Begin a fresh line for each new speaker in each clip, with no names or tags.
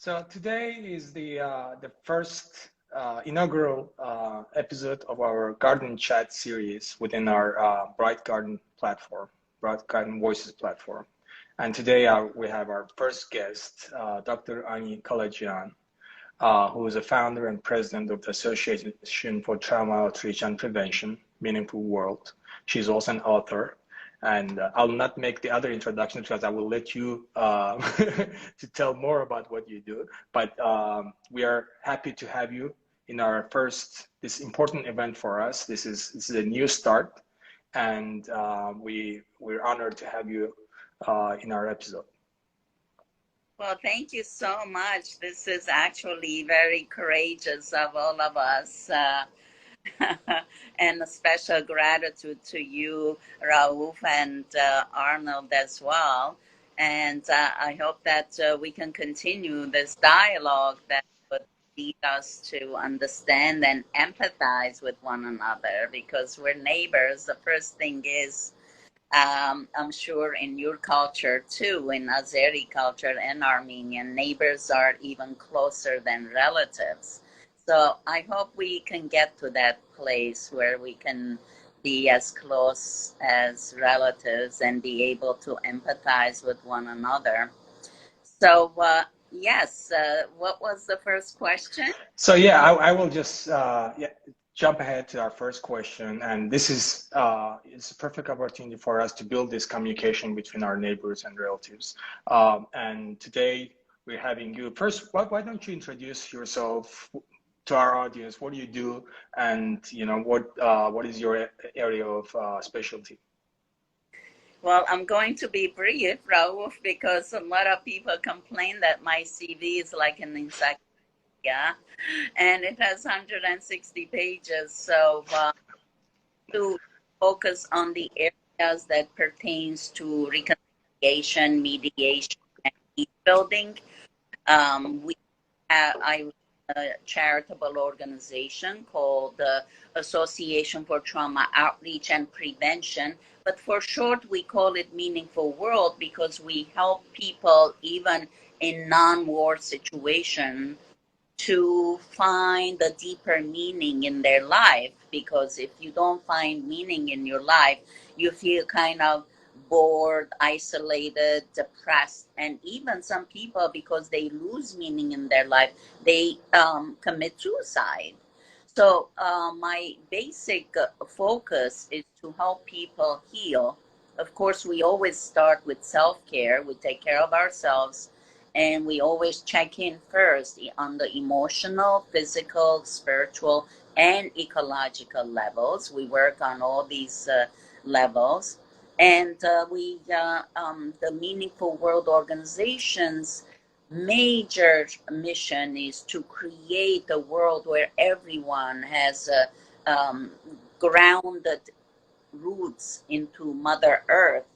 So today is the first inaugural episode of our Garden Chat series within our Bright Garden platform, Bright Garden Voices platform. And today we have our first guest, Dr. Ани Калайджян, who is a founder and president of the Association for Trauma Outreach and Prevention, Meaningful World. She's also an author. And I'll not make the other introduction because I will let you to tell more about what you do. But we are happy to have you in our this important event for us. This is a new start, and we're honored to have you in our episode.
Well, thank you so much. This is actually very courageous of all of us. And a special gratitude to you, Rauf, and Arnold as well. And I hope that we can continue this dialogue that would lead us to understand and empathize with one another, because we're neighbors. The first thing is, I'm sure in your culture too, in Azeri culture and Armenian, neighbors are even closer than relatives. So I hope we can get to that place where we can be as close as relatives and be able to empathize with one another. So yes, what was the first question?
So yeah, I will just jump ahead to our first question. And this is it's a perfect opportunity for us to build this communication between our neighbors and relatives. And today we're having you. First, why don't you introduce yourself to our audience? What do you do, and what is your area of specialty?
Well, I'm going to be brief, Rauf, because a lot of people complain that my CV is like an encyclopedia, and it has 160 pages. So to focus on the areas that pertains to reconciliation, mediation, and peace building. I a charitable organization called the Association for Trauma Outreach and Prevention, but for short we call it Meaningful World, because we help people even in non-war situations to find a deeper meaning in their life. Because if you don't find meaning in your life, you feel kind of bored, isolated, depressed, and even some people, because they lose meaning in their life, they commit suicide. So my basic focus is to help people heal. Of course, we always start with self-care. We take care of ourselves, and we always check in first on the emotional, physical, spiritual, and ecological levels. We work on all these levels. And the Meaningful World Organization's major mission is to create a world where everyone has grounded roots into Mother Earth,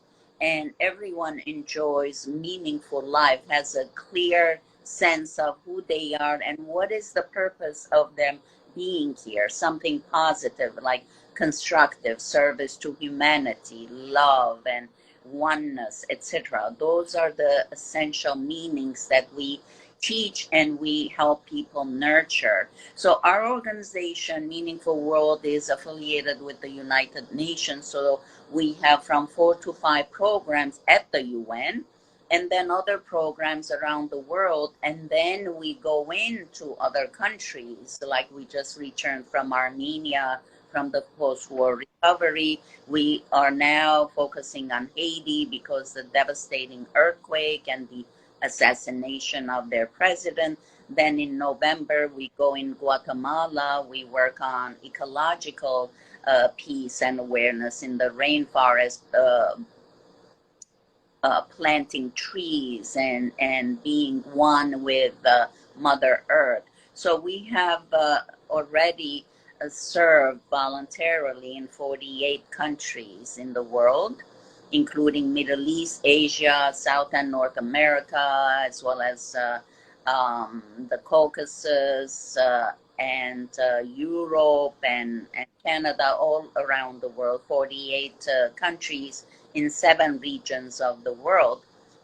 and everyone enjoys meaningful life, has a clear sense of who they are and what is the purpose of them being here, something positive like constructive service to humanity, love and oneness, etc. Those are the essential meanings that we teach and we help people nurture. So our organization, Meaningful World, is affiliated with the United Nations. So we have from 4 to 5 programs at the UN, and then other programs around the world. And then we go into other countries, like we just returned from Armenia, from the post-war recovery. We are now focusing on Haiti because the devastating earthquake and the assassination of their president. Then in November, we go in Guatemala. We work on ecological peace and awareness in the rainforest, planting trees and being one with Mother Earth. So we have already served voluntarily in 48 countries in the world, including Middle East, Asia, South and North America, as well as the Caucasus and Europe and Canada, all around the world, 48 countries in 7 regions of the world.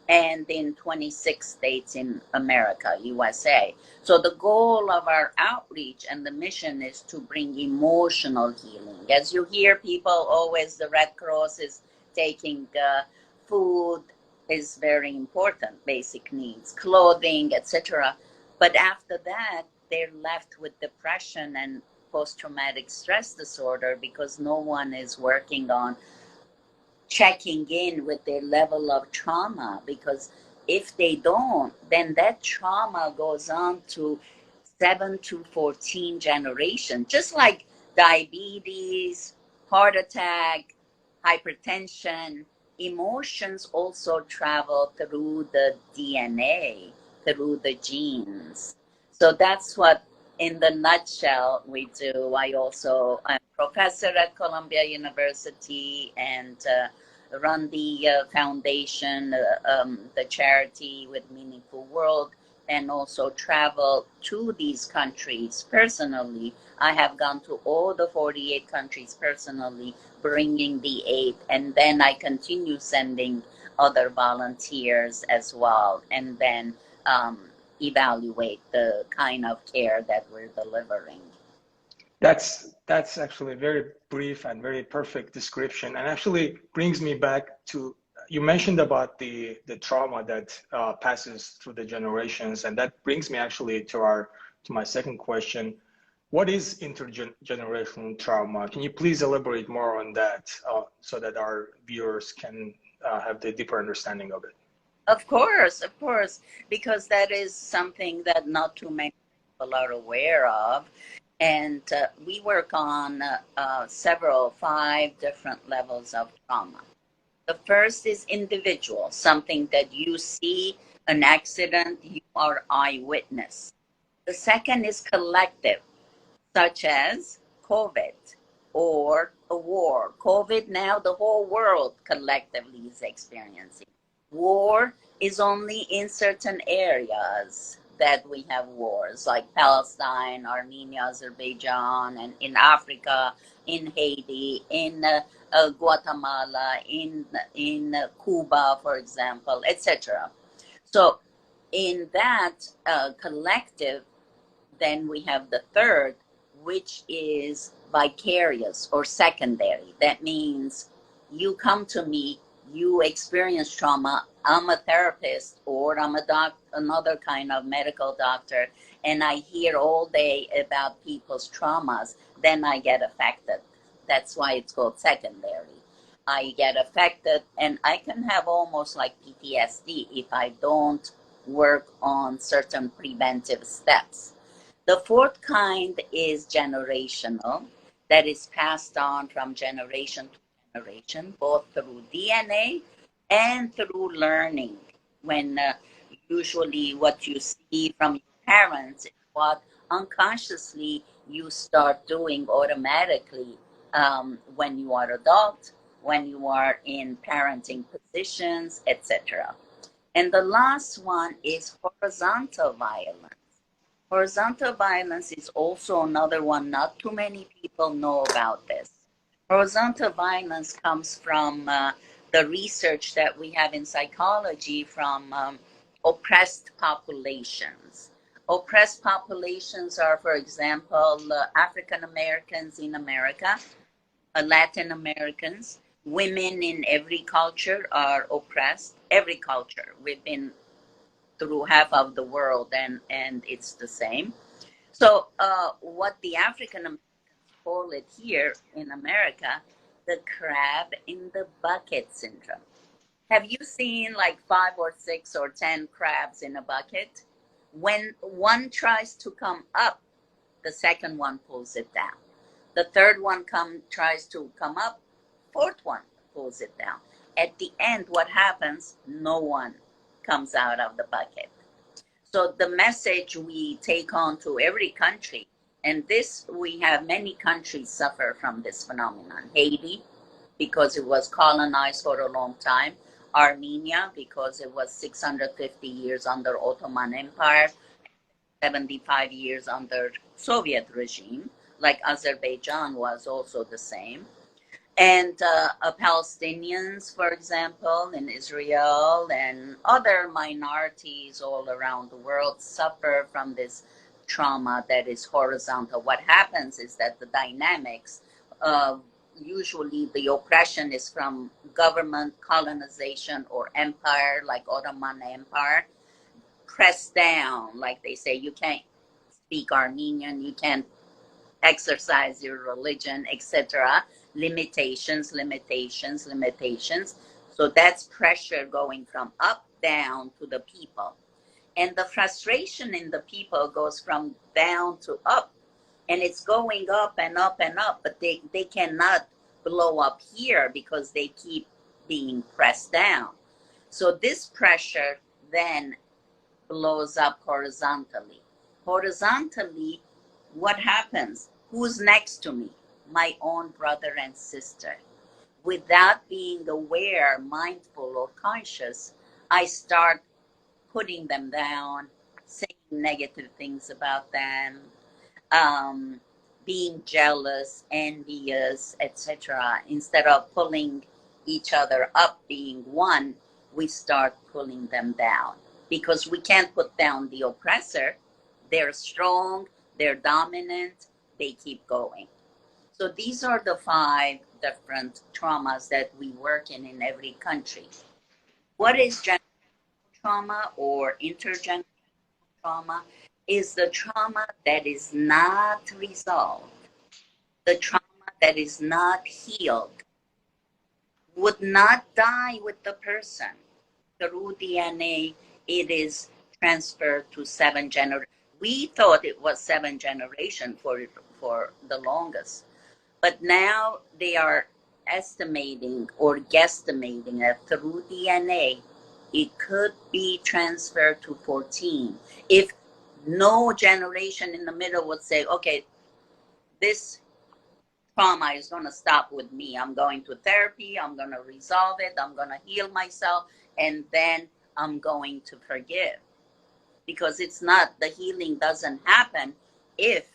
and in 26 states in America, USA. So the goal of our outreach and the mission is to bring emotional healing. As you hear people always, the Red Cross is taking food is very important, basic needs, clothing, etc. But after that, they're left with depression and post-traumatic stress disorder because no one is working on checking in with their level of trauma, because if they don't, then that trauma goes on to 7 to 14 generations, just like diabetes, heart attack, hypertension. Emotions also travel through the DNA, through the genes. So that's what, in the nutshell, we do. I'm professor at Columbia University and run the foundation, the charity with Meaningful World, and also travel to these countries personally. I have gone to all the 48 countries personally, bringing the aid, and then I continue sending other volunteers as well, and then evaluate the kind of care that we're delivering.
That's actually a very brief and very perfect description, and actually brings me back to, you mentioned about the trauma that passes through the generations, and that brings me actually to my second question. What is intergenerational trauma? Can you please elaborate more on that so that our viewers can have the deeper understanding of it?
Of course, because that is something that not too many people are aware of. And we work on 5 different levels of trauma. The first is individual, something that you see, an accident, you are eyewitness. The second is collective, such as COVID or a war. COVID now the whole world collectively is experiencing. War is only in certain areas that we have wars, like Palestine, Armenia, Azerbaijan, and in Africa, in Haiti, in Guatemala, in Cuba, for example, etc. So in that collective, then we have the third, which is vicarious or secondary. That means you come to me, you experience trauma, I'm a therapist or I'm another kind of medical doctor, and I hear all day about people's traumas, then I get affected. That's why it's called secondary. I get affected, and I can have almost like PTSD if I don't work on certain preventive steps. The fourth kind is generational, that is passed on from generation to generation, both through DNA and through learning. When usually what you see from your parents is what unconsciously you start doing automatically when you are adult, when you are in parenting positions, etc. And the last one is horizontal violence. Horizontal violence is also another one. Not too many people know about this. Horizontal violence comes from the research that we have in psychology from oppressed populations. Oppressed populations are, for example, African Americans in America, Latin Americans, women in every culture are oppressed. Every culture. We've been through half of the world, and it's the same. So what the African Americans call it here in America, the crab in the bucket syndrome. Have you seen like 5 or 6 or 10 crabs in a bucket? When one tries to come up, the second one pulls it down. The third one tries to come up, fourth one pulls it down. At the end, what happens? No one comes out of the bucket. So the message we take on to every country, and this, we have many countries suffer from this phenomenon. Haiti, because it was colonized for a long time. Armenia, because it was 650 years under Ottoman Empire, 75 years under Soviet regime, like Azerbaijan was also the same. And Palestinians, for example, in Israel and other minorities all around the world suffer from this trauma that is horizontal. What happens is that the dynamics of usually the oppression is from government, colonization, or empire, like Ottoman Empire, pressed down, like they say, you can't speak Armenian, you can't exercise your religion, etc. Limitations, limitations, limitations. So that's pressure going from up down to the people. And the frustration in the people goes from down to up. And it's going up and up and up, but they cannot blow up here because they keep being pressed down. So this pressure then blows up horizontally. Horizontally, what happens? Who's next to me? My own brother and sister. Without being aware, mindful, or conscious, I start putting them down, saying negative things about them, being jealous, envious, etc. Instead of pulling each other up, being one, we start pulling them down because we can't put down the oppressor. They're strong, they're dominant, they keep going. So these are the 5 different traumas that we work in every country. What is generational trauma or intergenerational trauma? Is the trauma that is not resolved, the trauma that is not healed, would not die with the person. Through DNA, it is transferred to 7 generations. We thought it was 7 generations for the longest. But now they are estimating or guesstimating that through DNA, it could be transferred to 14. If no generation in the middle would say, okay, this trauma is going to stop with me. I'm going to therapy. I'm going to resolve it. I'm going to heal myself. And then I'm going to forgive. Because it's not, the healing doesn't happen if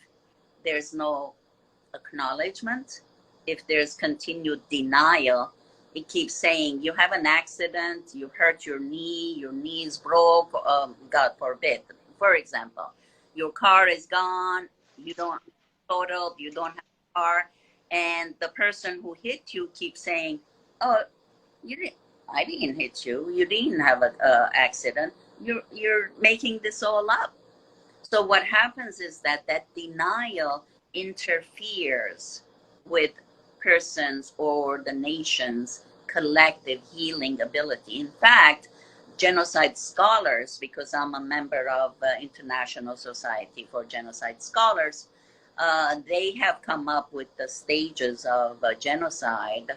there's no acknowledgement, if there's continued denial. It keeps saying, you have an accident, you hurt your knee is broke, God forbid. For example, your car is gone, you don't totaled, you don't have a car, and the person who hit you keeps saying, oh, I didn't hit you, you didn't have an accident, you're making this all up. So what happens is that denial interferes with persons or the nation's collective healing ability. In fact, genocide scholars, because I'm a member of International Society for Genocide Scholars, they have come up with the stages of genocide.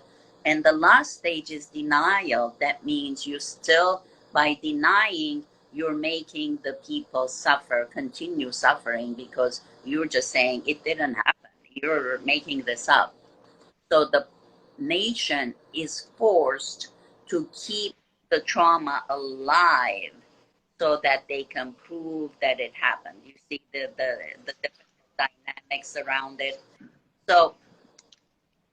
And the last stage is denial. That means you still, by denying, you're making the people suffer, continue suffering, because you're just saying it didn't happen. You're making this up. So the nation is forced to keep the trauma alive so that they can prove that it happened. You see the different dynamics around it. So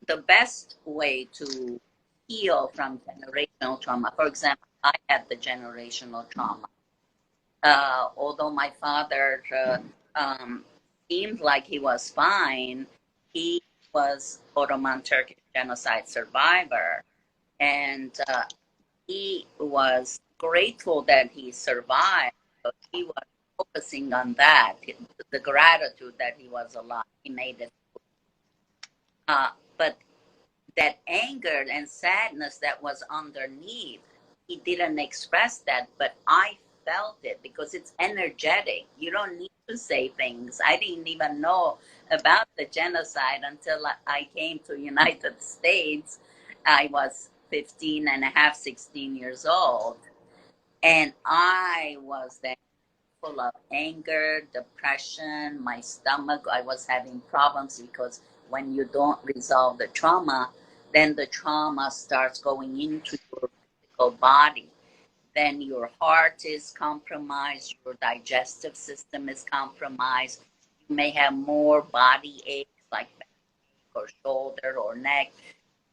the best way to heal from generational trauma, for example, I had the generational trauma. Although my father seemed like he was fine, he was Ottoman Turkish genocide survivor, and he was grateful that he survived. So he was focusing on that, the gratitude that he was alive. He made it. But that anger and sadness that was underneath, he didn't express that, but I felt it because it's energetic. You don't need to say things. I didn't even know about the genocide until I came to United States. I was 15 and a half, 16 years old. And I was then full of anger, depression, my stomach. I was having problems because when you don't resolve the trauma, then the trauma starts going into your physical body. Then your heart is compromised, your digestive system is compromised. You may have more body aches like back or shoulder or neck.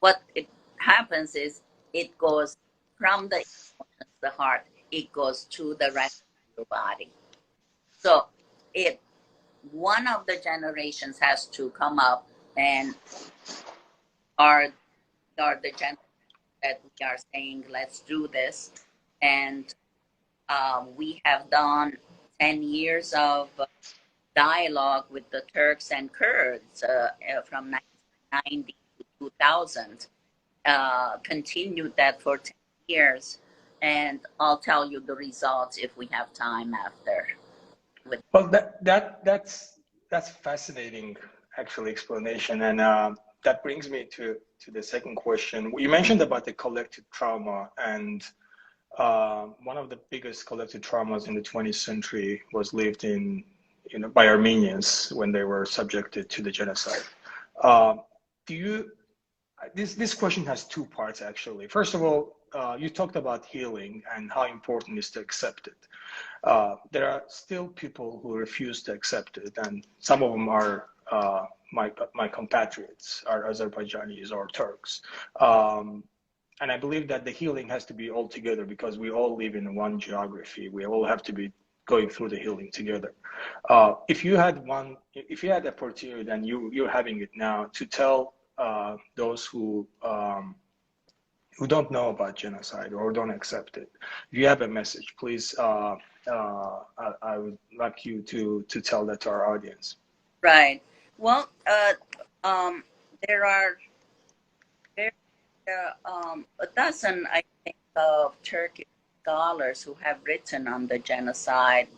what it happens is it goes from the emotions, the heart, it goes to the rest of your body. So it one of the generations has to come up and are the generation that we are saying, let's do this. And we have done 10 years of dialogue with the Turks and Kurds from 1990 to 2000. Continued that for 10 years. And I'll tell you the results if we have time after.
Well, that's fascinating, actually, explanation. And that brings me to the second question. You mentioned about the collective trauma, and one of the biggest collective traumas in the 20th century was lived in, by Armenians when they were subjected to the genocide. This question has two parts, actually. First of all, you talked about healing and how important it is to accept it. There are still people who refuse to accept it, and some of them are my compatriots, are Azerbaijanis or Turks. And I believe that the healing has to be all together because we all live in one geography. We all have to be going through the healing together. If you had the opportunity, and you're having it now, to tell those who don't know about genocide or don't accept it, if you have a message, please, I would like you to tell that to our audience.
Right. Well, there are a dozen, I think, of Turkish scholars who have written on the genocide.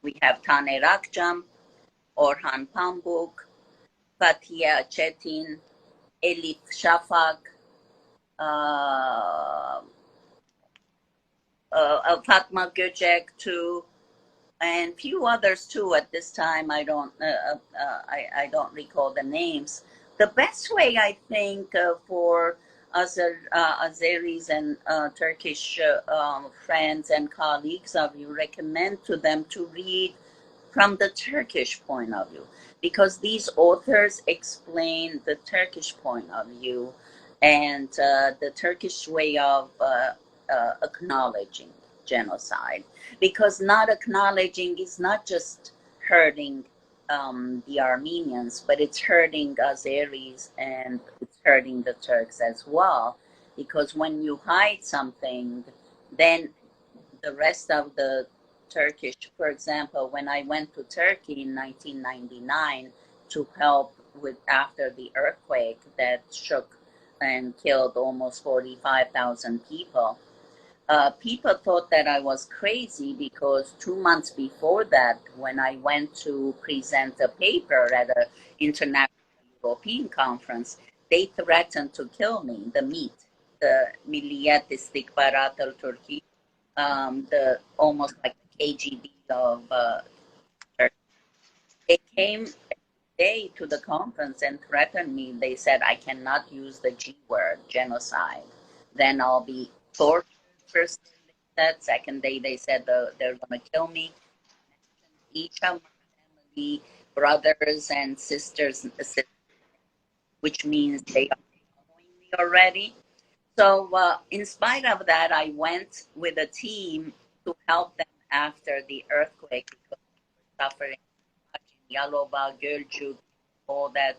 We have Tane Rakjam, Orhan Pamuk, Fatia Çetin, Elif Shafak, Fatma Göcek too, and few others too. At this time, I don't recall the names. The best way, I think, for Azeris and Turkish friends and colleagues of you, recommend to them to read from the Turkish point of view, because these authors explain the Turkish point of view and the Turkish way of acknowledging genocide. Because not acknowledging is not just hurting the Armenians, but it's hurting Azeris and it's hurting the Turks as well. Because when you hide something, then the rest of the Turkish, for example, when I went to Turkey in 1999 to help with after the earthquake that shook and killed almost 45,000 people, people thought that I was crazy because 2 months before that, when I went to present a paper at an international European conference, they threatened to kill me, the MIT, the Milliyet İstihbarat Turkey, the almost like the KGB of Turkey. They came day to the conference and threatened me. They said I cannot use the G word, genocide. Then I'll be tortured. First day they said. Second day they said they're going to kill me. Each of my family, brothers and sisters, which means they are following me already. So in spite of that, I went with a team to help them after the earthquake because they were suffering in Yalova, Gölcük, all that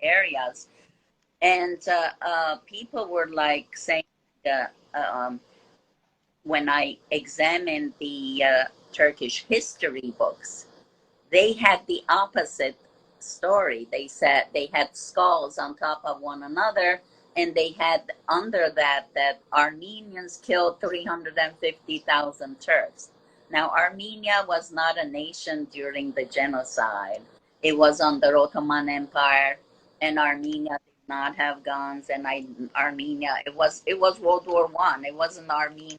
areas. And people were like saying, when I examined the Turkish history books, they had the opposite story. They said they had skulls on top of one another, and they had under that Armenians killed 350,000 Turks. Now, Armenia was not a nation during the genocide. It was under Ottoman Empire, and Armenia did not have guns. And Armenia, it was World War I. It wasn't Armenia.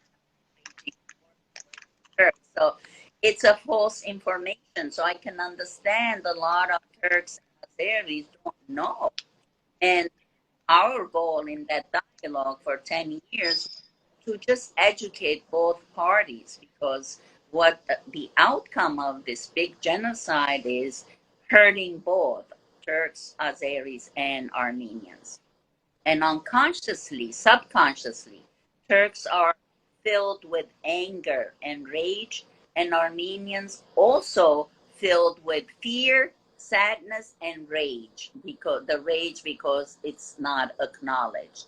So it's a false information. So I can understand a lot of Turks and Azeris don't know. And our goal in that dialogue for 10 years to just educate both parties, because what the outcome of this big genocide is hurting both Turks, Azeris, and Armenians. And unconsciously, subconsciously, Turks are filled with anger and rage, and Armenians also filled with fear, sadness, and rage, because it's not acknowledged.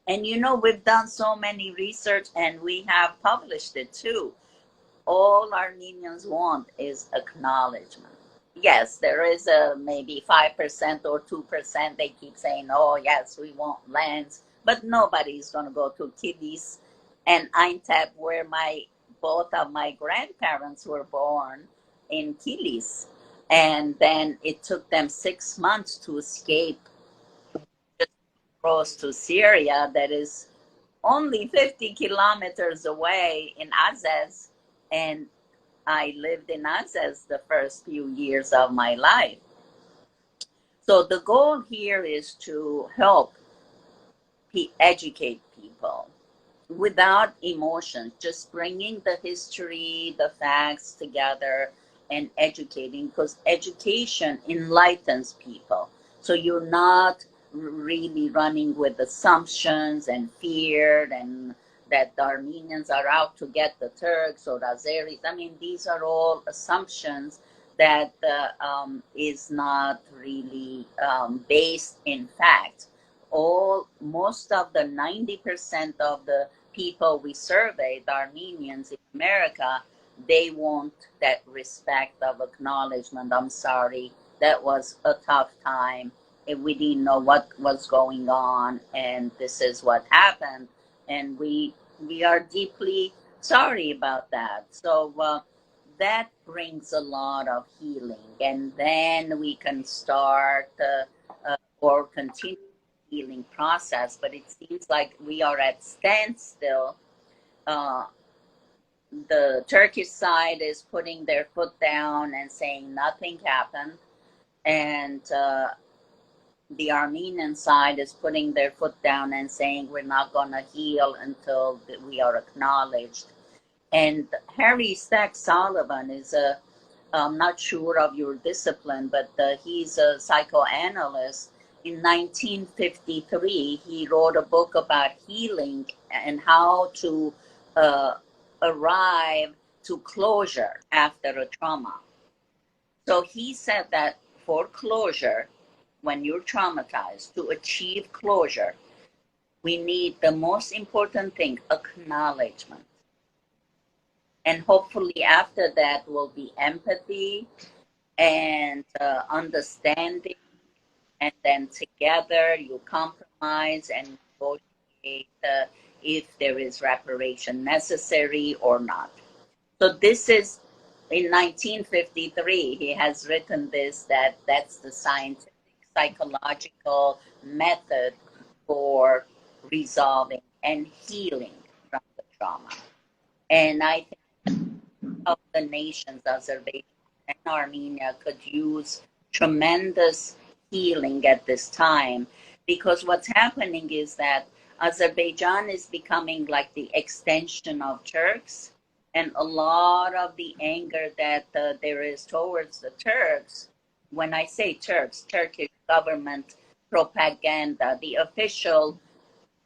And you know, we've done so many research and we have published it too. All Armenians want is acknowledgement. Yes, there is a maybe 5% or 2%. They keep saying, oh, yes, we want lands, but nobody's going to go to Kilis and Aintab, where both of my grandparents were born in Kilis. And then it took them 6 months to escape just across to Syria, that is only 50 kilometers away in Azaz. And I lived in Azaz the first few years of my life. So the goal here is to help educate people without emotions, just bringing the history, the facts together and educating, because education enlightens people. So you're not really running with assumptions and fear and that the Armenians are out to get the Turks or Azeris. I mean, these are all assumptions that is not really based in fact. Most of the 90% of the people we surveyed, the Armenians in America, they want that respect of acknowledgement. I'm sorry, that was a tough time. We didn't know what was going on, and this is what happened. And we are deeply sorry about that. So that brings a lot of healing, and then we can start or continue the healing process. But it seems like we are at standstill. The Turkish side is putting their foot down and saying nothing happened, and the Armenian side is putting their foot down and saying we're not going to heal until we are acknowledged. And Harry Stack Sullivan is I'm not sure of your discipline, but he's a psychoanalyst. In 1953, he wrote a book about healing and how to arrive to closure after a trauma. So he said that for closure, when you're traumatized, to achieve closure, we need the most important thing, acknowledgement. And hopefully after that will be empathy and understanding. And then together you compromise and negotiate if there is reparation necessary or not. So this is, in 1953, he has written this, that's the scientific, psychological method for resolving and healing from the trauma. And I think of the nations, Azerbaijan and Armenia, could use tremendous healing at this time, because what's happening is that Azerbaijan is becoming like the extension of Turks, and a lot of the anger that there is towards the Turks, when I say Turks, Turkish government propaganda, the official,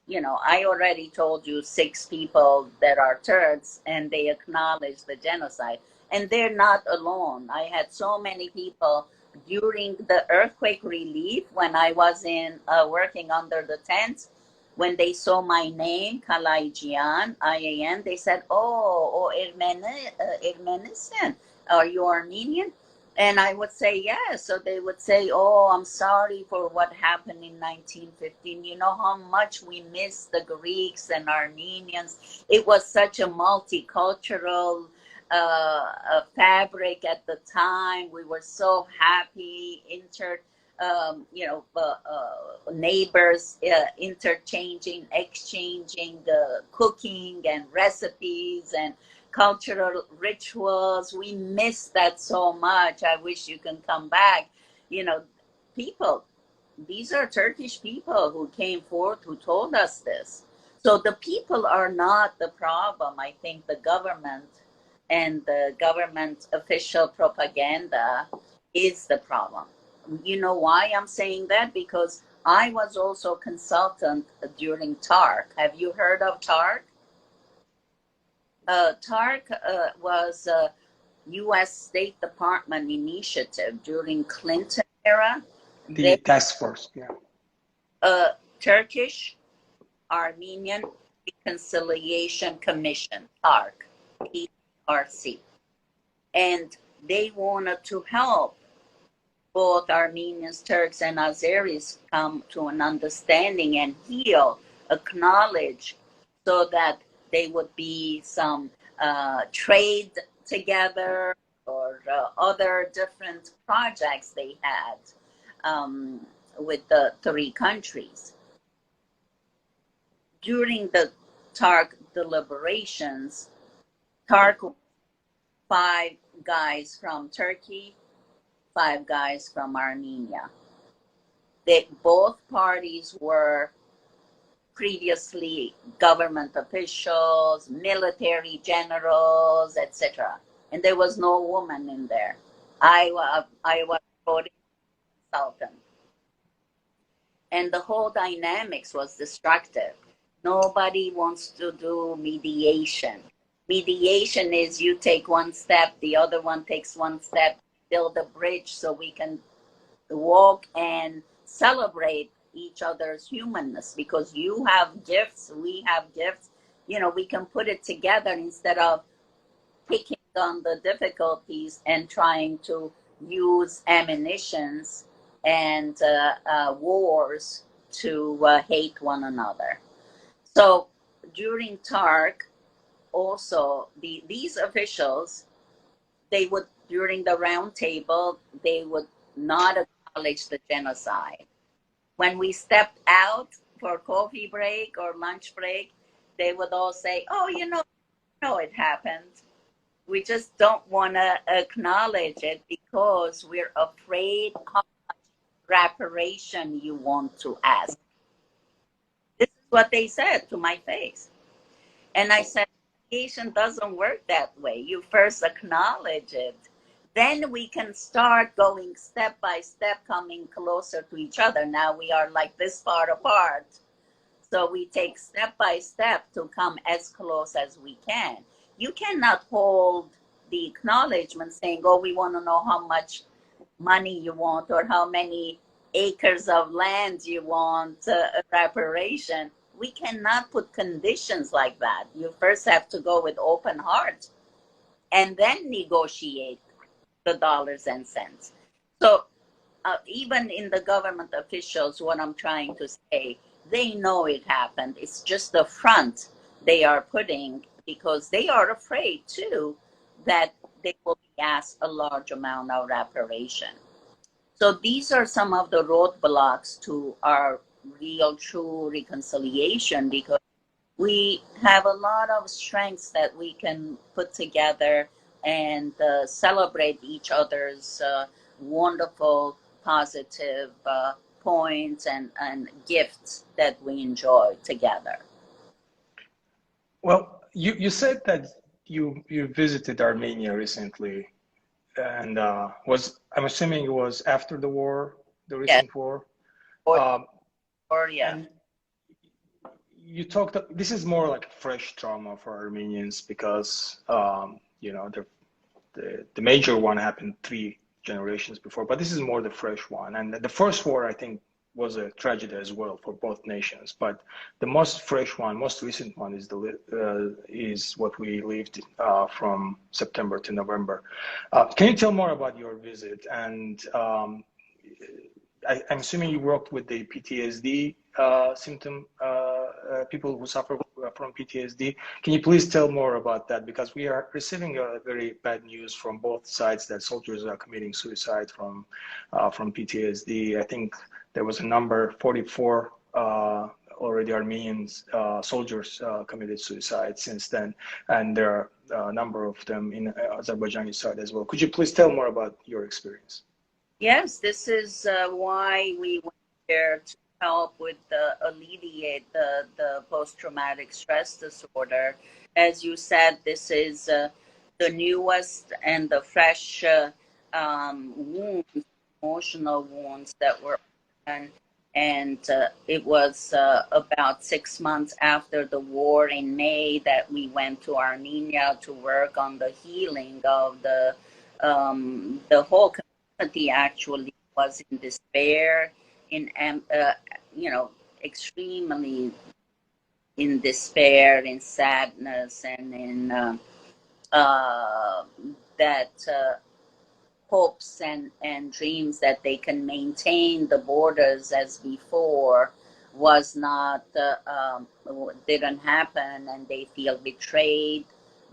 you know, I already told you 6 people that are Turks and they acknowledge the genocide, and they're not alone. I had so many people during the earthquake relief when I was in working under the tents. When they saw my name, Kalayjian, IAN, they said, oh, Armenian, are you Armenian? And I would say, yes. So they would say, oh, I'm sorry for what happened in 1915. You know how much we miss the Greeks and Armenians. It was such a multicultural fabric at the time. We were so happy, neighbors interchanging, exchanging cooking and recipes and cultural rituals. We miss that so much. I wish you can come back. You know, people, these are Turkish people who came forth, who told us this. So the people are not the problem. I think the government and the government official propaganda is the problem. You know why I'm saying that? Because I was also consultant during TARC. Have you heard of TARC? TARC was a U.S. State Department initiative during Clinton era.
The task force, yeah.
Turkish Armenian Reconciliation Commission, TARC, TRC. And they wanted to help both Armenians, Turks, and Azeris come to an understanding and heal, acknowledge, so that they would be some trade together or other different projects they had with the three countries. During the TARC deliberations, TARC, 5 guys from Turkey, 5 guys from Armenia. Both parties were previously government officials, military generals, etc. And there was no woman in there. I was voting consultant. And the whole dynamics was destructive. Nobody wants to do mediation. Mediation is you take one step, the other one takes one step, build a bridge so we can walk and celebrate each other's humanness, because you have gifts, we have gifts. You know, we can put it together instead of picking on the difficulties and trying to use ammunitions and wars to hate one another. So during TARC, also these officials, they would, during the round table, they would not acknowledge the genocide. When we stepped out for coffee break or lunch break, they would all say, oh, you know it happened. We just don't want to acknowledge it because we're afraid how much reparation you want to ask. This is what they said to my face. And I said, mediation doesn't work that way. You first acknowledge it. Then we can start going step by step, coming closer to each other. Now we are like this far apart. So we take step by step to come as close as we can. You cannot hold the acknowledgement saying, oh, we want to know how much money you want or how many acres of land you want reparation. We cannot put conditions like that. You first have to go with open heart and then negotiate the dollars and cents. So even in the government officials, what I'm trying to say, they know it happened. It's just the front they are putting because they are afraid too that they will be asked a large amount of reparation. So these are some of the roadblocks to our real, true reconciliation, because we have a lot of strengths that we can put together and celebrate each other's wonderful, positive points and gifts that we enjoy together.
Well, you said that you visited Armenia recently, and I'm assuming it was after the war, the recent war.
Yeah.
And you talked. This is more like a fresh trauma for Armenians because you know the major one happened 3 generations before, but this is more the fresh one. And the first war, I think, was a tragedy as well for both nations. But the most fresh one, most recent one, is what we lived from September to November. Can you tell more about your visit? And I'm assuming you worked with the PTSD symptom people who suffer from PTSD. Can you please tell more about that? Because we are receiving very bad news from both sides that soldiers are committing suicide from PTSD. I think there was a number 44 already Armenian soldiers committed suicide since then, and there are a number of them in Azerbaijani side as well. Could you please tell more about your experience?
Yes, this is why we went there to help with alleviate the post-traumatic stress disorder. As you said, this is the newest and the fresh wounds, emotional wounds that were open. And it was about 6 months after the war in May that we went to Armenia to work on the healing of the whole community. Actually was in despair, extremely in despair, in sadness, and in that hopes and dreams that they can maintain the borders as before was not, didn't happen, and they feel betrayed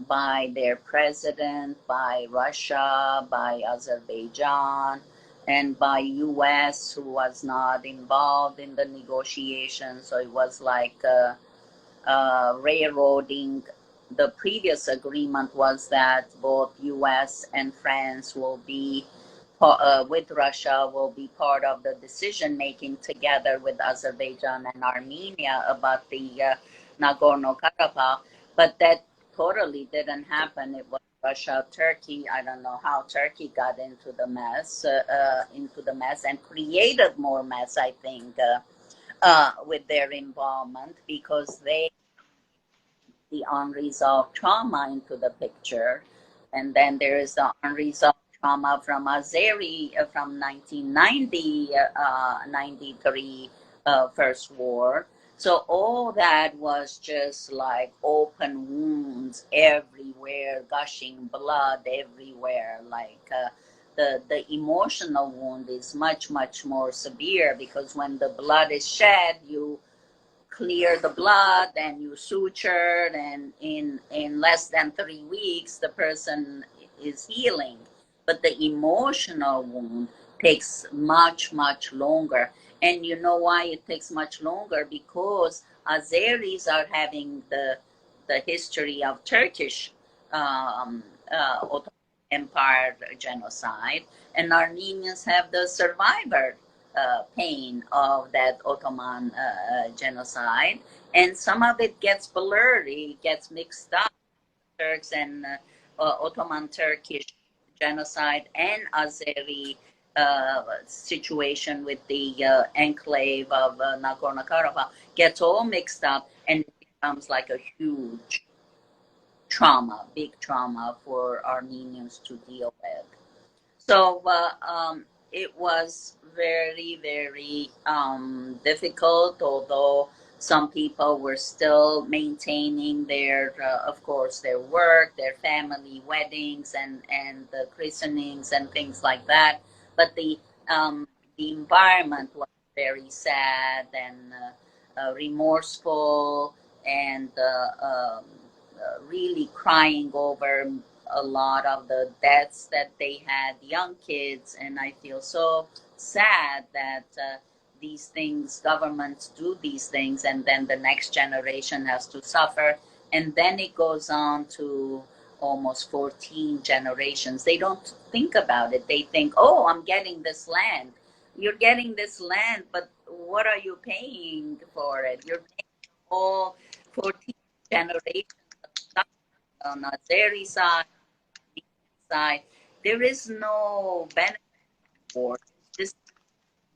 by their president, by Russia, by Azerbaijan, and by US, who was not involved in the negotiations. So it was like railroading. The previous agreement was that both US and France will be, with Russia, will be part of the decision making together with Azerbaijan and Armenia about the Nagorno-Karabakh, but that totally didn't happen. It was Russia, Turkey. I don't know how Turkey got into the mess, and created more mess, I think, with their involvement, because they the unresolved trauma into the picture. And then there is the unresolved trauma from Azeri from 1990, 93 First War. So all that was just like open wounds everywhere, gushing blood everywhere. Like the emotional wound is much, much more severe, because when the blood is shed, you clear the blood and you suture, and in less than 3 weeks the person is healing. But the emotional wound takes much, much longer. And you know why it takes much longer? Because Azeris are having the history of Turkish Ottoman Empire genocide, and Armenians have the survivor pain of that Ottoman genocide, and some of it gets blurred, it gets mixed up. Turks and Ottoman Turkish genocide and Azeri situation with the enclave of Nagorno-Karabakh gets all mixed up, and it becomes like a huge trauma, big trauma for Armenians to deal with. So it was very, very difficult, although some people were still maintaining their, of course, their work, their family weddings and the christenings and things like that. But the environment was very sad and remorseful, and really crying over a lot of the deaths that they had, young kids. And I feel so sad that these things, governments do these things, and then the next generation has to suffer. And then it goes on to almost 14 generations. They don't think about it. They think, oh, I'm getting this land. You're getting this land, but what are you paying for it? You're paying all 14 generations on Azeri side, side. There is no benefit for this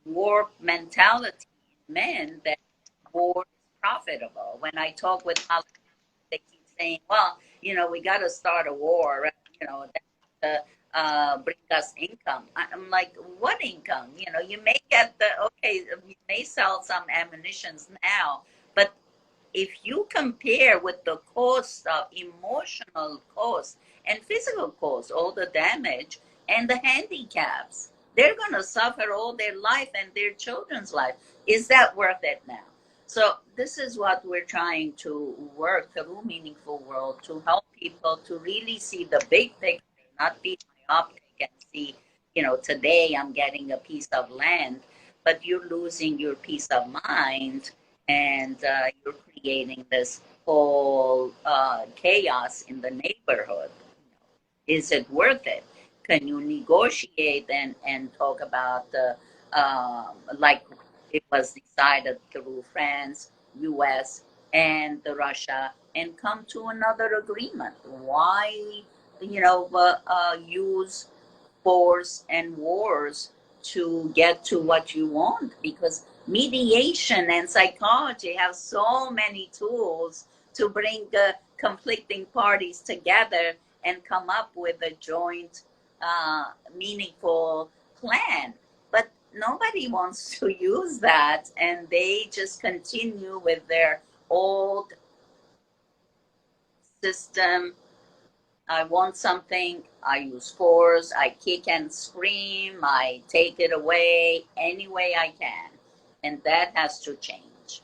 warped mentality in men that war is profitable. When I talk with politicians, they keep saying, well, we got to start a war, that bring us income. I'm like, what income? You may get you may sell some ammunitions now, but if you compare with the cost of emotional cost and physical cost, all the damage and the handicaps, they're going to suffer all their life and their children's life. Is that worth it now? So this is what we're trying to work through Meaningful World, to help people to really see the big picture, not be myopic and see, today I'm getting a piece of land, but you're losing your peace of mind, and you're creating this whole chaos in the neighborhood. Is it worth it? Can you negotiate and talk about like it was decided through France, US, and Russia, and come to another agreement? Why, use force and wars to get to what you want? Because mediation and psychology have so many tools to bring the conflicting parties together and come up with a joint, meaningful plan. But nobody wants to use that, and they just continue with their old system. I want something, I use force, I kick and scream, I take it away any way I can. And that has to change.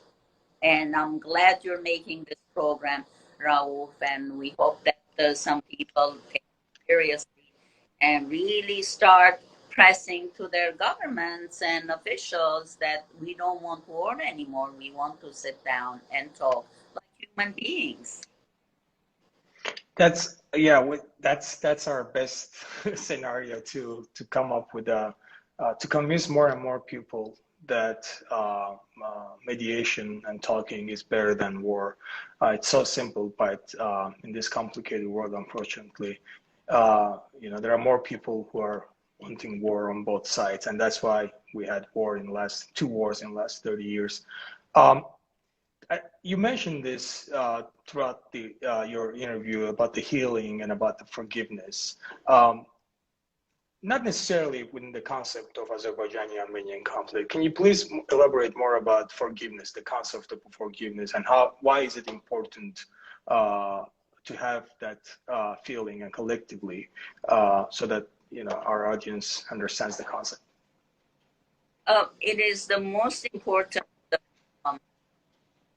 And I'm glad you're making this program, Rauf, and we hope that some people take it seriously and really start pressing to their governments and officials that we don't want war anymore. We want to sit down and talk like human beings.
That's that's our best scenario to come up with to convince more and more people that mediation and talking is better than war. It's so simple, but in this complicated world, unfortunately, there are more people who are wanting war on both sides, and that's why we had two wars in the last 30 years. You mentioned this throughout your interview about the healing and about the forgiveness. Not necessarily within the concept of Azerbaijani-Armenian conflict. Can you please elaborate more about forgiveness, the concept of forgiveness, and why is it important to have that feeling and collectively so that our audience understands the concept?
It is the most important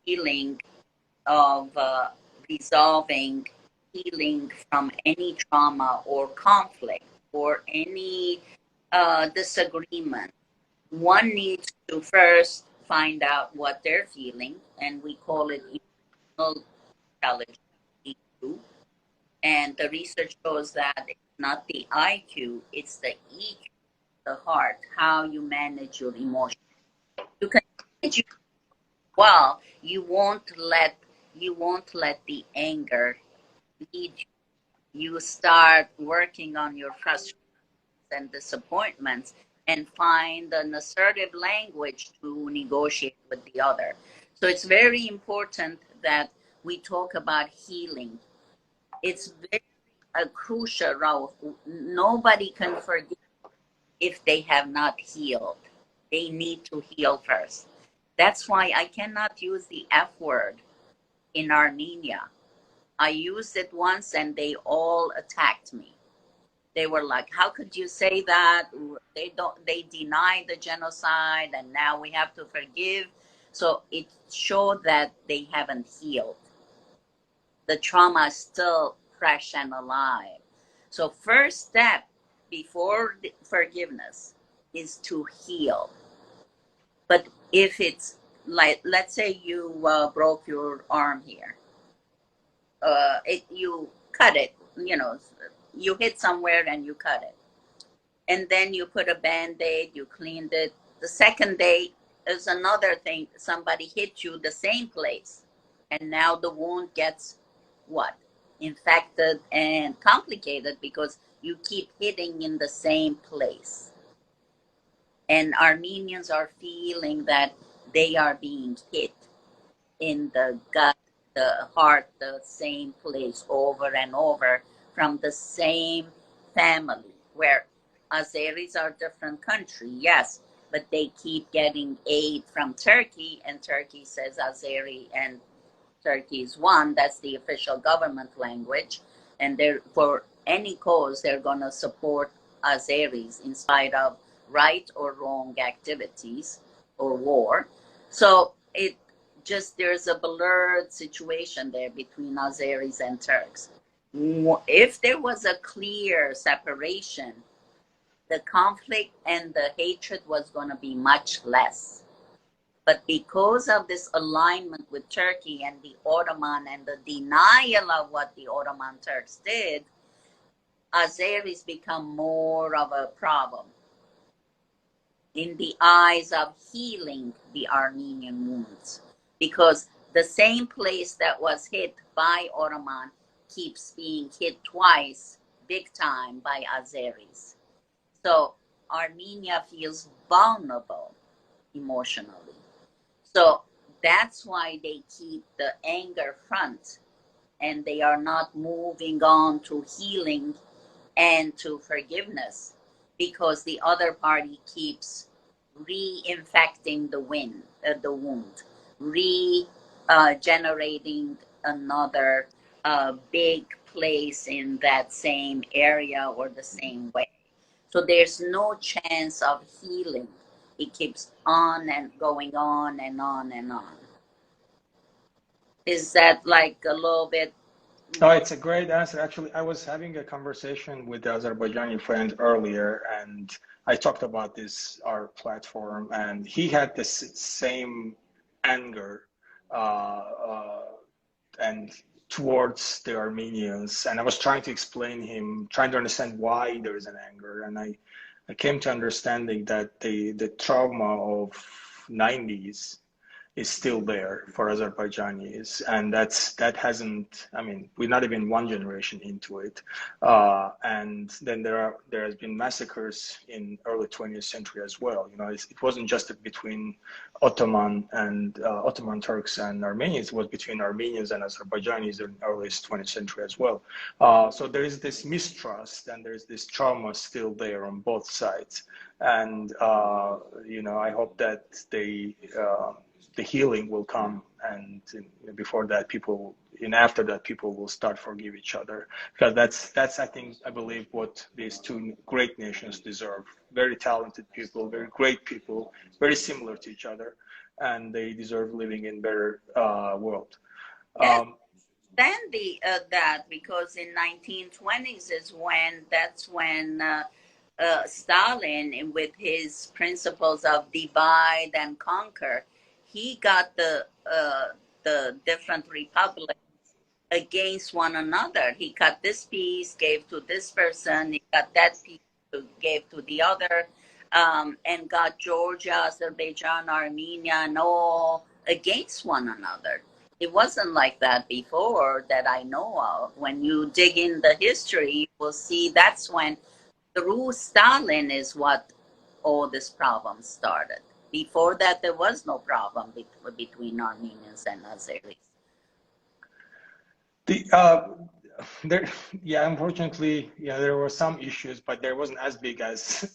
healing of resolving, healing from any trauma or conflict or any disagreement. One needs to first find out what they're feeling, and we call it emotional intelligence, EQ. And the research shows that it's not the IQ, it's the EQ, the heart, how you manage your emotions. You can manage well, you won't let the anger lead you. You start working on your frustrations and disappointments and find an assertive language to negotiate with the other. So it's very important that we talk about healing. It's very crucial, Rauf. Nobody can forgive if they have not healed. They need to heal first. That's why I cannot use the F word in Armenia. I used it once and they all attacked me. They were like, how could you say that? They denied the genocide and now we have to forgive. So it showed that they haven't healed. The trauma is still fresh and alive. So first step before forgiveness is to heal. But if it's like, let's say you broke your arm here, you cut it, you hit somewhere and you cut it. And then you put a Band-Aid, you cleaned it. The second day is another thing. Somebody hit you the same place. And now the wound gets what? Infected and complicated because you keep hitting in the same place. And Armenians are feeling that they are being hit in the gut, the heart, the same place over and over from the same family, where Azeris are a different country, yes, but they keep getting aid from Turkey, and Turkey says Azeri and Turkey is one. That's the official government language. And for any cause, they're going to support Azeris in spite of right or wrong activities or war. So there's a blurred situation there between Azeris and Turks. If there was a clear separation, the conflict and the hatred was going to be much less. But because of this alignment with Turkey and the Ottoman and the denial of what the Ottoman Turks did, Azeris become more of a problem in the eyes of healing the Armenian wounds, because the same place that was hit by Ottoman keeps being hit twice, big time, by Azeris. So Armenia feels vulnerable emotionally. So that's why they keep the anger front, and they are not moving on to healing and to forgiveness, because the other party keeps reinfecting the wound, generating another big place in that same area or the same way. So there's no chance of healing. It keeps on and going on and on and on. Is that like a little bit?
Oh, it's a great answer. Actually, I was having a conversation with the Azerbaijani friend earlier, and I talked about this, our platform, and he had this same anger and towards the Armenians. And I was trying to explain him, trying to understand why there is an anger. And I came to understanding that the trauma of 90s is still there for Azerbaijanis, and that hasn't. I mean, we're not even one generation into it, and then there has been massacres in early 20th century as well. You know, it wasn't just between Ottoman Turks and Armenians. It was between Armenians and Azerbaijanis in early 20th century as well. So there is this mistrust and there's this trauma still there on both sides, and you know, I hope that the healing will come, and before that after that people will start forgive each other, because that's I believe what these two great nations deserve. Very talented people, very great people, very similar to each other, and they deserve living in better world.
That because in 1920s is when Stalin, with his principles of divide and conquer, he got the different republics against one another. He cut this piece, gave to this person. He cut that piece, gave to the other, and got Georgia, Azerbaijan, Armenia, and all against one another. It wasn't like that before that I know of. When you dig in the history, you will see that's when, through Stalin, is what all this problem started. Before that, there was no problem between Armenians and Azeris.
Unfortunately, there were some issues, but there wasn't as big as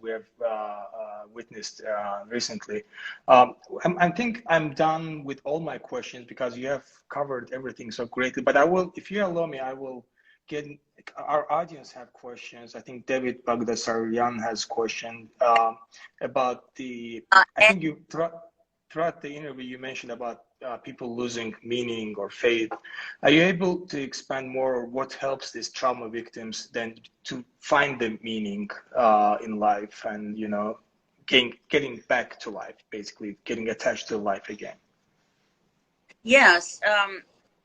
we have witnessed recently. I think I'm done with all my questions because you have covered everything so greatly. But I will, if you allow me, I will get our audience have questions. I think David Bagdasaryan has questions about the. I think you throughout the interview you mentioned about people losing meaning or faith. Are you able to expand more what helps these trauma victims then to find the meaning in life, and getting back to life, basically getting attached to life again?
Yes,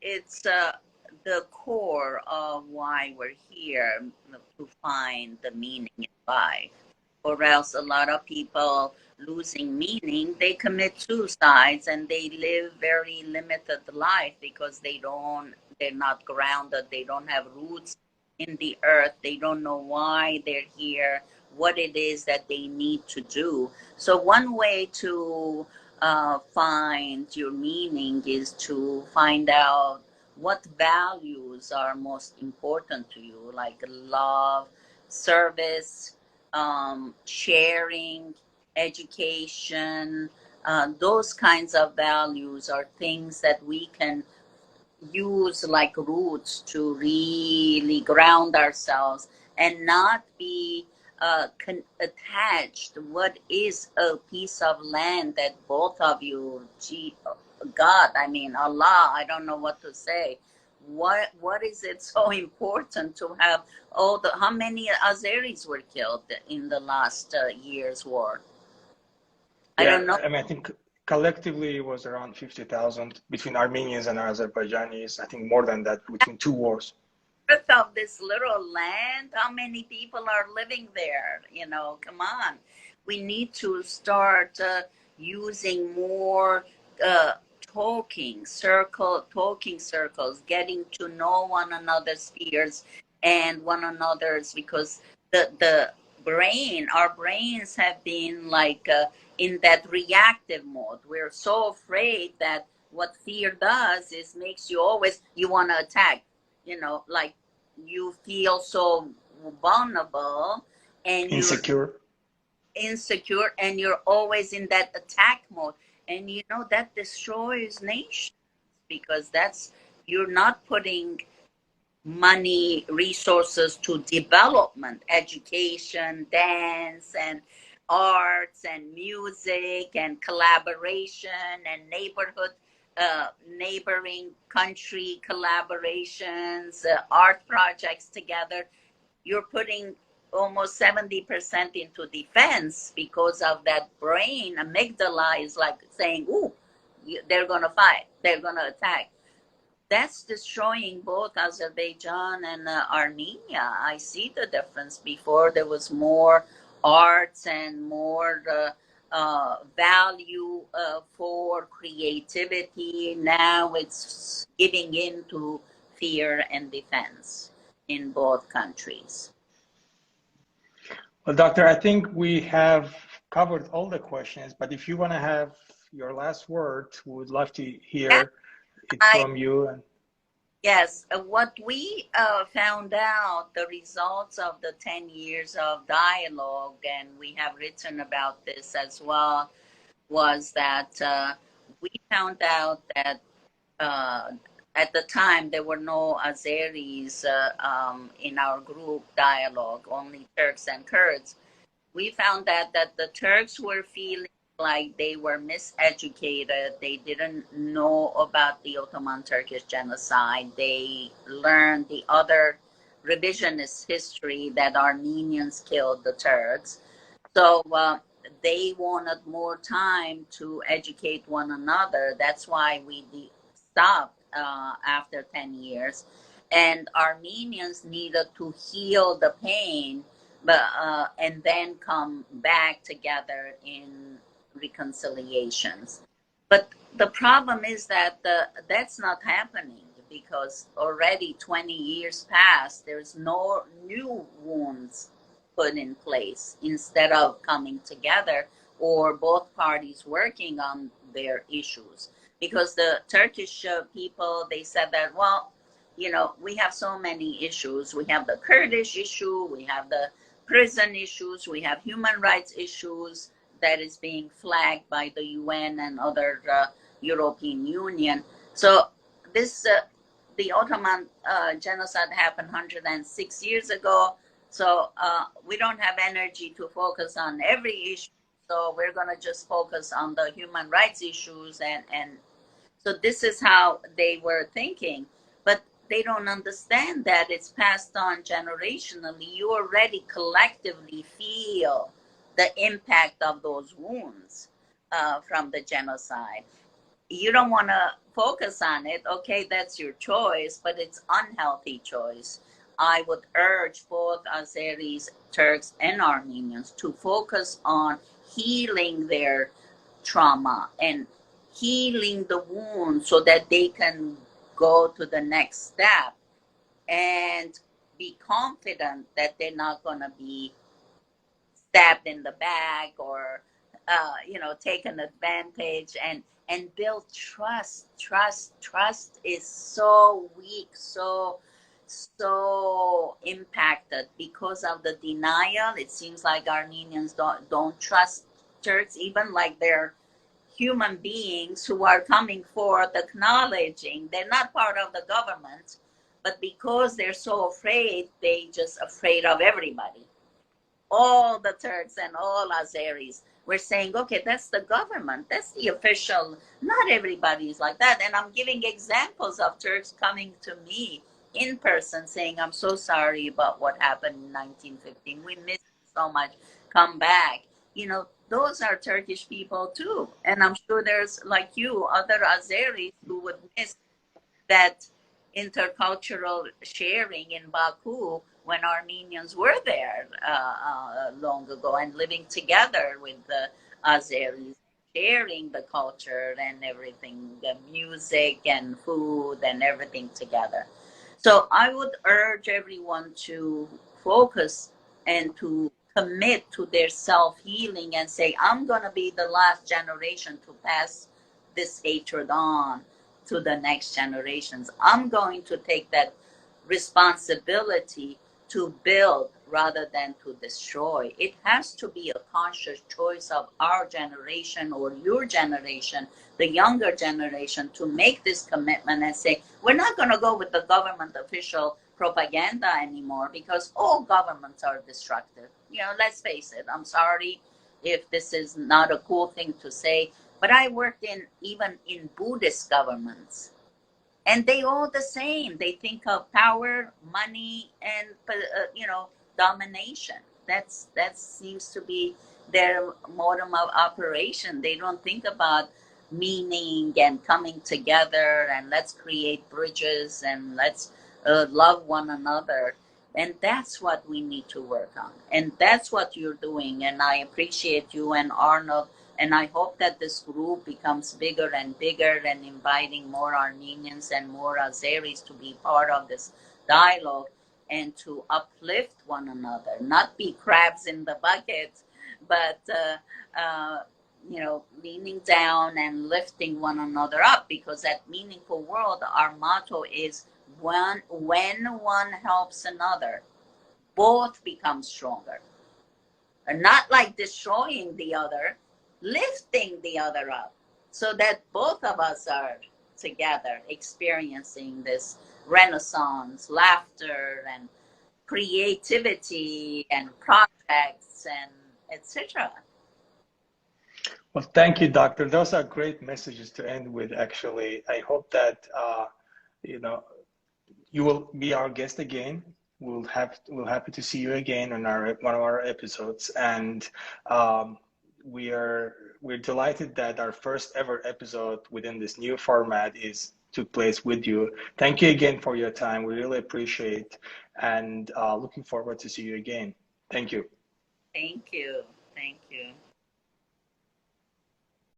it's the core of why we're here, to find the meaning in life. Or else a lot of people losing meaning, they commit suicides and they live very limited life because they're not grounded, they don't have roots in the earth, they don't know why they're here, what it is that they need to do. So one way to find your meaning is to find out what values are most important to you, like love, service, sharing, education. Those kinds of values are things that we can use like roots to really ground ourselves and not be attached. What is a piece of land that both of you, God, I mean, Allah, I don't know what to say. What is it so important to have how many Azeris were killed in the last year's war? I don't know.
I mean, I think collectively it was around 50,000 between Armenians and Azerbaijanis. I think more than that between two wars.
Of this little land, how many people are living there? Come on. We need to start using more talking circles, getting to know one another's fears and one another's, because the our brains have been like in that reactive mode. We're so afraid that what fear does is makes you always, you want to attack, you know, like you feel so vulnerable and
Insecure.
you're insecure and you're always in that attack mode. And you know, that destroys nations because that's, you're not putting money, resources to development, education, dance, and arts, and music, and collaboration, and neighborhood, neighboring country collaborations, art projects together. You're putting almost 70% into defense because of that brain. Amygdala is like saying, ooh, they're going to fight, they're going to attack. That's destroying both Azerbaijan and Armenia. I see the difference. Before there was more arts and more value for creativity. Now it's giving in to fear and defense in both countries.
Well, Doctor, I think we have covered all the questions, but if you want to have your last word, we would love to hear it from you.
Yes, what we found out, the results of the 10 years of dialogue, and we have written about this as well, was that we found out that at the time there were no Azeris in our group dialogue, only Turks and Kurds. We found that the Turks were feeling like they were miseducated. They didn't know about the Ottoman Turkish genocide. They learned the other revisionist history that Armenians killed the Turks. So they wanted more time to educate one another. That's why we stopped after 10 years. And Armenians needed to heal the pain, but and then come back together in reconciliations. But the problem is that that's not happening because already 20 years passed. There's no new wounds put in place instead of coming together or both parties working on their issues. Because the Turkish people, they said that, well, you know, we have so many issues. We have the Kurdish issue, we have the prison issues, we have human rights issues that is being flagged by the UN and other European Union. So this, the Ottoman genocide happened 106 years ago. So we don't have energy to focus on every issue. So we're going to just focus on the human rights issues. And so this is how they were thinking. But they don't understand that it's passed on generationally. You already collectively feel the impact of those wounds from the genocide. You don't want to focus on it. Okay, that's your choice, but it's unhealthy choice. I would urge both Azeris, Turks, and Armenians to focus on healing their trauma and healing the wound so that they can go to the next step and be confident that they're not going to be stabbed in the back or you know, taken advantage, and build trust. Trust is so weak, so impacted because of the denial. It seems like Armenians don't trust Turks, even like they're human beings who are coming forth acknowledging they're not part of the government, but because they're so afraid, they just afraid of everybody. All the Turks and all Azeris were saying, okay, that's the government, that's the official. Not everybody is like that. And I'm giving examples of Turks coming to me in person saying, I'm so sorry about what happened in 1915. We missed so much. Come back. You know, those are Turkish people too. And I'm sure there's, like you, other Azeris who would miss that intercultural sharing in Baku when Armenians were there long ago and living together with the Azeris, sharing the culture and everything, the music and food and everything together. So I would urge everyone to focus and to commit to their self-healing and say, I'm going to be the last generation to pass this hatred on to the next generations. I'm going to take that responsibility to build rather than to destroy. It has to be a conscious choice of our generation or your generation, the younger generation, to make this commitment and say, we're not going to go with the government official propaganda anymore because all governments are destructive. You know, let's face it. I'm sorry if this is not a cool thing to say, but I worked even in Buddhist governments. And they all the same. They think of power, money, and domination. That seems to be their modum of operation. They don't think about meaning and coming together and let's create bridges and let's love one another. And that's what we need to work on. And that's what you're doing. And I appreciate you and Arnold. And I hope that this group becomes bigger and bigger and inviting more Armenians and more Azeris to be part of this dialogue and to uplift one another, not be crabs in the bucket, but, leaning down and lifting one another up, because at Meaningful World, our motto is when one helps another, both become stronger. And not like destroying the other, lifting the other up so that both of us are together experiencing this renaissance, laughter and creativity and projects and etc.
Well, thank you, Doctor. Those are great messages to end with, actually. I hope that, you will be our guest again. We're happy to see you again on one of our episodes. And we're delighted that our first ever episode within this new format took place with you. Thank you again for your time. We really appreciate, and looking forward to see you again. Thank you.
Thank you. Thank you.